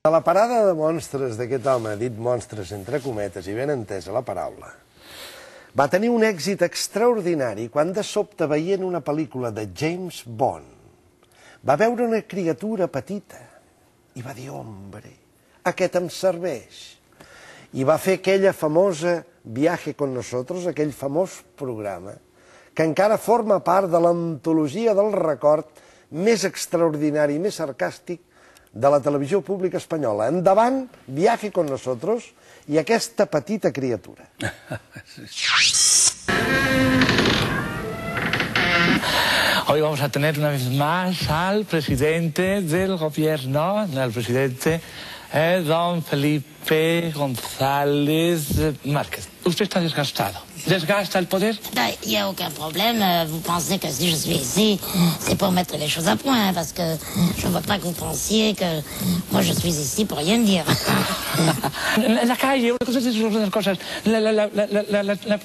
A la parada de monstres d'aquest home, dit monstres entre cometes i ben entesa la paraula, va tenir un èxit extraordinari quan de sobte veient una pel·lícula de James Bond va veure una criatura petita i va dir, hombre, aquest em serveix. I va fer aquella famosa Viaje con nosotros, aquell famós programa, que encara forma part de l'antologia del record més extraordinari i més sarcàstic de la televisió pública espanyola. Endavant, Viaje con nosotros i aquesta petita criatura. Hoy vamos a tener una vez más al presidente del gobierno, el presidente don Felipe González Márquez. Usted está desgastado. ¿Desgasta el poder? Il n'y a aucun problème. Vous pensez que si je suis ici, c'est pour mettre les choses à point, parce que je ne veux pas que vous pensiez que moi je suis ici pour rien dire. En la calle, las cosas, el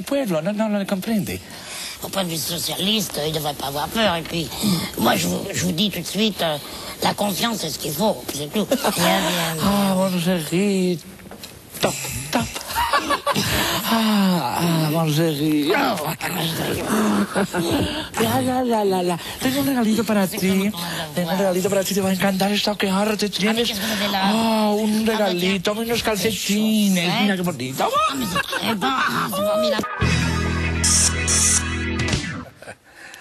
pueblo no le comprende. Au point de vue socialiste, il ne devrait pas avoir peur. Et puis, moi, je vous dis tout de suite, la confiance, c'est ce qu'il faut, c'est tout. Bien, bien. Ah, Monserrat. Top, top. Monserrat. La. Tengo un regalito para ti. Tengo un regalito para ti. Te va a encantar esta que ahora te tienes. Un regalito, unos calcetines. Mira qué bonito.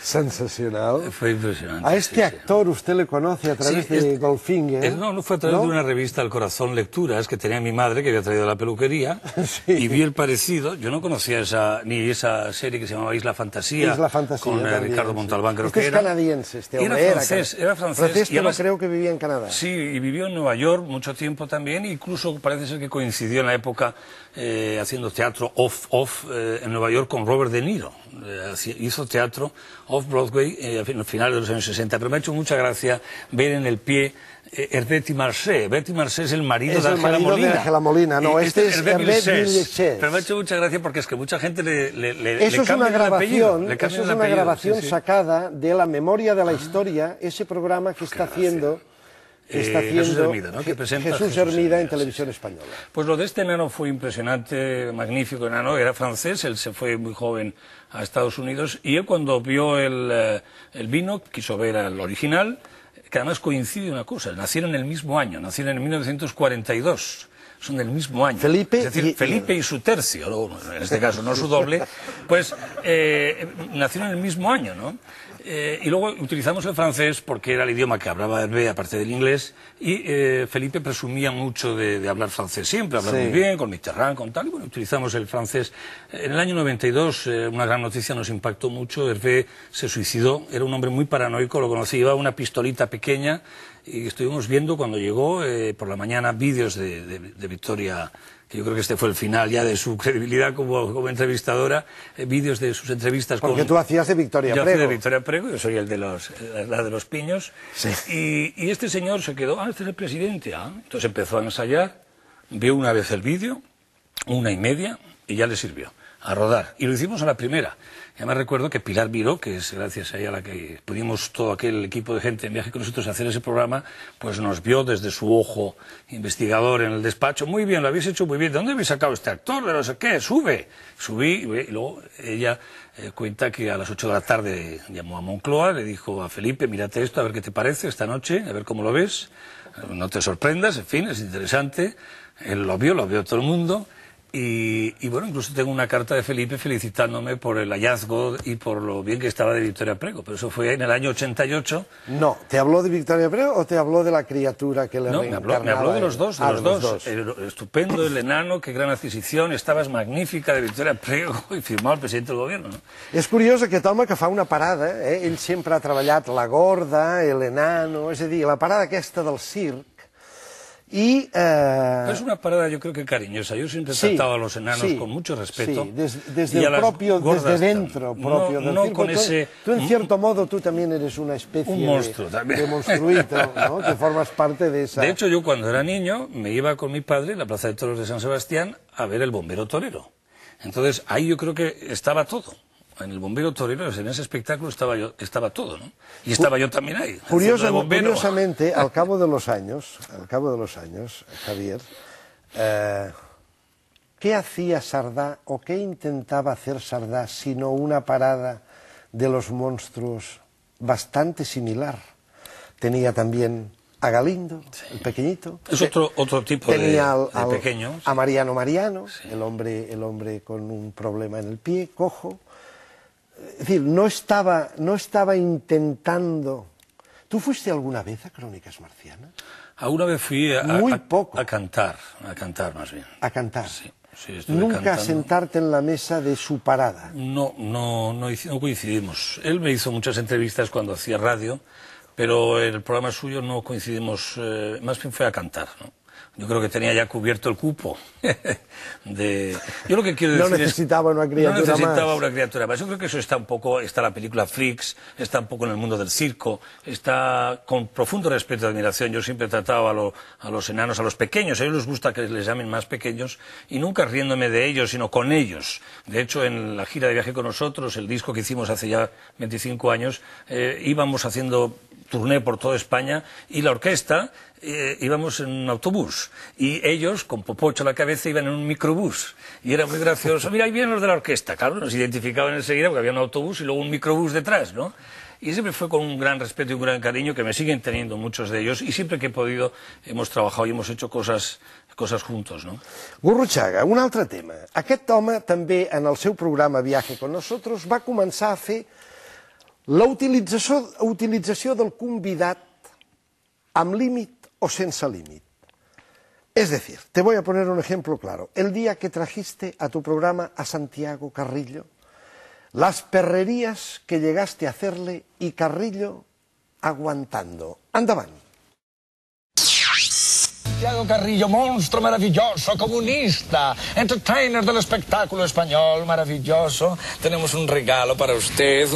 Sensacional. Fue impresionante. A este actor usted le conoce a través de Goldfinger. No fue a través de una revista, El Corazón Lecturas, que tenía mi madre, que había traído de la peluquería, y vi el parecido. Yo no conocía ni esa serie que se llamaba Isla Fantasía, con Ricardo Montalbán, creo que era. Es canadiense, este hombre. Era francés. Y además, creo que vivía en Canadá. Sí, y vivió en Nueva York mucho tiempo también, incluso parece ser que coincidió en la época haciendo teatro off en Nueva York con Robert De Niro. Hizo teatro off-Broadway a finales de los años 60, pero me ha hecho mucha gracia ver en el pie Herbet y Marcé. Herbet y Marcé es el marido de Ángela Molina. De Ángela Molina, no, este es Herbet Villechés. Pero me ha hecho mucha gracia porque es que mucha gente le cambia el apellido. Eso es una grabación sí. Sacada de La Memoria de la Historia, ese programa que está haciendo Jesús Hermida, ¿no? Que presenta Jesús Hermida en Televisión Española. Pues lo de este enano fue impresionante, magnífico enano, era francés, él se fue muy joven a Estados Unidos y él cuando vio el vino quiso ver al original, que además coincide una cosa, nacieron en el mismo año, nacieron en 1942. Son del mismo año. Felipe, es decir, Felipe y su tercio, en este caso no su doble, pues nacieron en el mismo año, ¿no? Y luego utilizamos el francés porque era el idioma que hablaba Hervé, aparte del inglés, y Felipe presumía mucho de hablar francés siempre, hablar muy bien, con Mitterrand, con tal, y bueno, utilizamos el francés. En el año 92, una gran noticia nos impactó mucho, Hervé se suicidó, era un hombre muy paranoico, lo conocí, llevaba una pistolita pequeña, y estuvimos viendo cuando llegó por la mañana vídeos de Victoria, que yo creo que este fue el final ya de su credibilidad como entrevistadora, vídeos de sus entrevistas Porque tú hacías de Victoria Prego. Yo hacía de Victoria Prego, yo soy el de los piños, sí. Y este señor se quedó, este es el presidente, entonces empezó a ensayar, vio una vez el vídeo, 1:30, y ya le sirvió, a rodar, y lo hicimos a la primera. Ya me recuerdo que Pilar Miró, que es gracias a ella a la que pudimos todo aquel equipo de gente en Viaje con nosotros a hacer ese programa, pues nos vio desde su ojo investigador en el despacho. Muy bien, lo habéis hecho muy bien. ¿De dónde habéis sacado este actor? De no sé qué, sube. Subí y luego ella cuenta que a las 8 de la tarde llamó a Moncloa, le dijo a Felipe, mírate esto, a ver qué te parece esta noche, a ver cómo lo ves. No te sorprendas, en fin, es interesante. Él lo vio todo el mundo. Y bueno, incluso tengo una carta de Felipe felicitándome por el hallazgo y por lo bien que estaba de Victoria Prego, pero eso fue en el año 88. No, ¿te habló de Victoria Prego o te habló de la criatura que le reencarnaba? No, me habló de los dos, Estupendo, el enano, qué gran adquisición, estabas magnífica de Victoria Prego i firmó el presidente del gobierno, no? És curiós aquest home que fa una parada, ell sempre ha treballat la gorda, l'enano, és a dir, la parada aquesta del circ. Es una parada yo creo que cariñosa, yo siempre he tratado a los enanos con mucho respeto. Sí, desde dentro propio del circo. Con ese... Tú en cierto modo tú también eres una especie de monstruito, ¿no? Que formas parte de esa... De hecho yo cuando era niño me iba con mi padre en la Plaza de Toros de San Sebastián a ver El bombero torero. Entonces ahí yo creo que estaba todo. En el bombero torero, en ese espectáculo estaba todo, ¿no? Y estaba yo también ahí. Curiosamente, al cabo de los años, Javier, ¿qué hacía Sardá o qué intentaba hacer Sardá sino una parada de los monstruos bastante similar? Tenía también a Galindo, el pequeñito. Es otro tipo de pequeño. A Mariano, sí. el hombre con un problema en el pie, cojo. Es decir, no estaba intentando... ¿Tú fuiste alguna vez a Crónicas Marcianas? Alguna vez fui a cantar más bien. ¿A cantar? Sí. Nunca cantando. A sentarte en la mesa de su parada. No coincidimos. Él me hizo muchas entrevistas cuando hacía radio, pero en el programa suyo no coincidimos, más bien fue a cantar, ¿no? Yo creo que tenía ya cubierto el cupo. Yo lo que quiero decir no necesitaba una criatura más. Yo creo que eso está la película Freaks, está un poco en el mundo del circo, está con profundo respeto y admiración. Yo siempre he tratado a los enanos, a los pequeños, a ellos les gusta que les llamen más pequeños, y nunca riéndome de ellos, sino con ellos. De hecho, en la gira de Viaje con Nosotros, el disco que hicimos hace ya 25 años, íbamos haciendo turné por toda España, y la orquesta íbamos en un autobús, y ellos, con Popocho a la cabeza, iban en un microbús, y era muy gracioso. Mira, ahí vienen los de la orquesta, claro, nos identificaban enseguida porque había un autobús y luego un microbús detrás, ¿no? Y siempre fue con un gran respeto y un gran cariño, que me siguen teniendo muchos de ellos, y siempre que he podido hemos trabajado y hemos hecho cosas juntos, no? Gurruchaga, un altre tema. Aquest home també en el seu programa Viaje con Nosotros va començar a fer la utilització del convidat amb límit o sense límit. Es decir, te voy a poner un ejemplo claro. El día que trajiste a tu programa a Santiago Carrillo, las perrerías que llegaste a hacerle y Carrillo aguantando. Andaban. Santiago Carrillo, monstruo maravilloso, comunista, entertainer del espectáculo español, maravilloso. Tenemos un regalo para usted,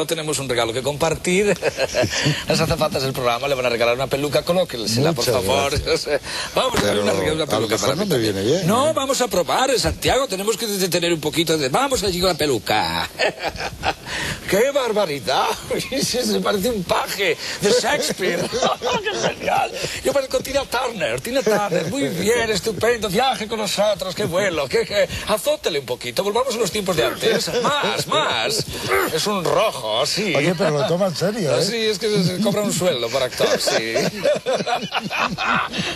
tenemos un regalo que compartir. Las azafatas del programa le van a regalar una peluca, colóquensela, por favor. Vamos a ver una peluca para mí. Viene bien, no, vamos a probar, Santiago, tenemos que tener un poquito de... Vamos allí con la peluca. ¡Qué barbaridad! Se parece un paje de Shakespeare. ¡Qué genial! Yo parezco Tina Turner, muy bien, estupendo, viaje con nosotros, qué vuelo, azótele un poquito, volvamos a los tiempos de antes, más, es un rojo, sí. Oye, pero lo toma en serio, ¿eh? Sí, es que se cobra un sueldo por actor, sí.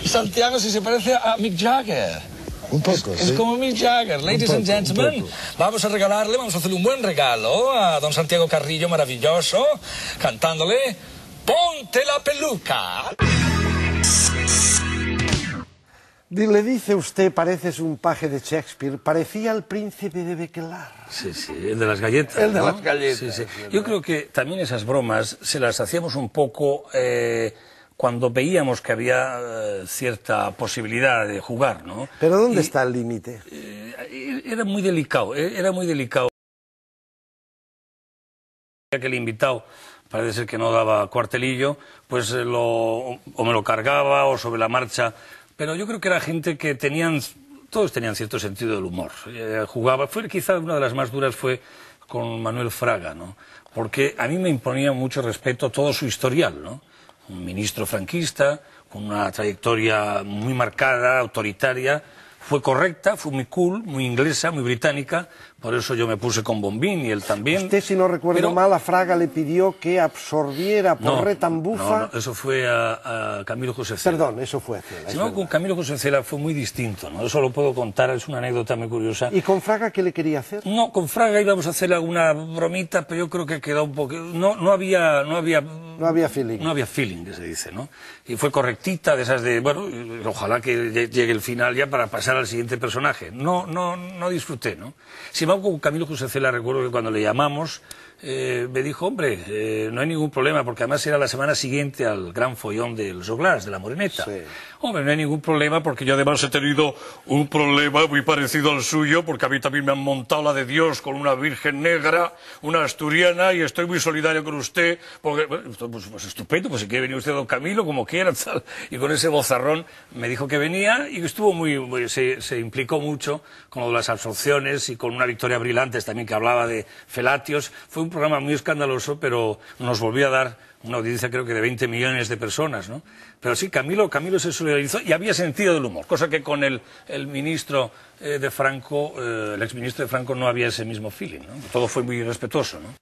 Santiago, si se parece a Mick Jagger. Un poco, es como Mick Jagger, ladies and gentlemen. Vamos a hacerle un buen regalo a don Santiago Carrillo, maravilloso, cantándole Ponte la peluca. Le dice usted, pareces un paje de Shakespeare, parecía el príncipe de Bequelar. Sí, el de las galletas. El de ¿no? las galletas. Sí. Yo creo que también esas bromas se las hacíamos un poco cuando veíamos que había cierta posibilidad de jugar, ¿no? ¿Pero dónde está el límite? Era muy delicado, Que el invitado parece ser que no daba cuartelillo, pues o me lo cargaba o sobre la marcha. Pero yo creo que era gente que todos tenían cierto sentido del humor. Jugaba, quizá una de las más duras fue con Manuel Fraga, ¿no? Porque a mí me imponía mucho respeto todo su historial, ¿no? Un ministro franquista, con una trayectoria muy marcada, autoritaria, fue correcta, fue muy cool, muy inglesa, muy británica, por eso yo me puse con Bombín y él también. Usted, si no recuerdo mal, a Fraga le pidió que absorbiera por retambufa... No, eso fue a Camilo José Cela. Perdón, eso fue a Cela. Si no, con Camilo José Cela fue muy distinto, ¿no? Eso lo puedo contar, es una anécdota muy curiosa. ¿Y con Fraga qué le quería hacer? No, con Fraga íbamos a hacer alguna bromita, pero yo creo que quedó un poco... No había feeling. No había feeling, que se dice, ¿no? Y fue correctita, de esas de, bueno, ojalá que llegue el final ya para pasar al siguiente personaje. No disfruté, ¿no? Sin embargo, con Camilo José Cela recuerdo que cuando le llamamos, me dijo, hombre, no hay ningún problema, porque además era la semana siguiente al gran follón de los Joglars, de la Moreneta. Sí. Hombre, no hay ningún problema, porque yo además he tenido un problema muy parecido al suyo, porque a mí también me han montado la de Dios con una virgen negra, una asturiana, y estoy muy solidario con usted, porque, pues estupendo, pues si quiere venir usted, don Camilo, como quiera, tal. Y con ese bozarrón me dijo que venía, y estuvo se implicó mucho con lo de las absorciones y con una Victoria Brillantes también que hablaba de felatios. Fue un programa muy escandaloso, pero nos volvió a dar una audiencia creo que de 20 millones de personas, ¿no? Pero sí, Camilo se solidarizó y había sentido del humor, cosa que con el ministro de Franco, el exministro de Franco, no había ese mismo feeling, ¿no? Todo fue muy respetuoso, ¿no?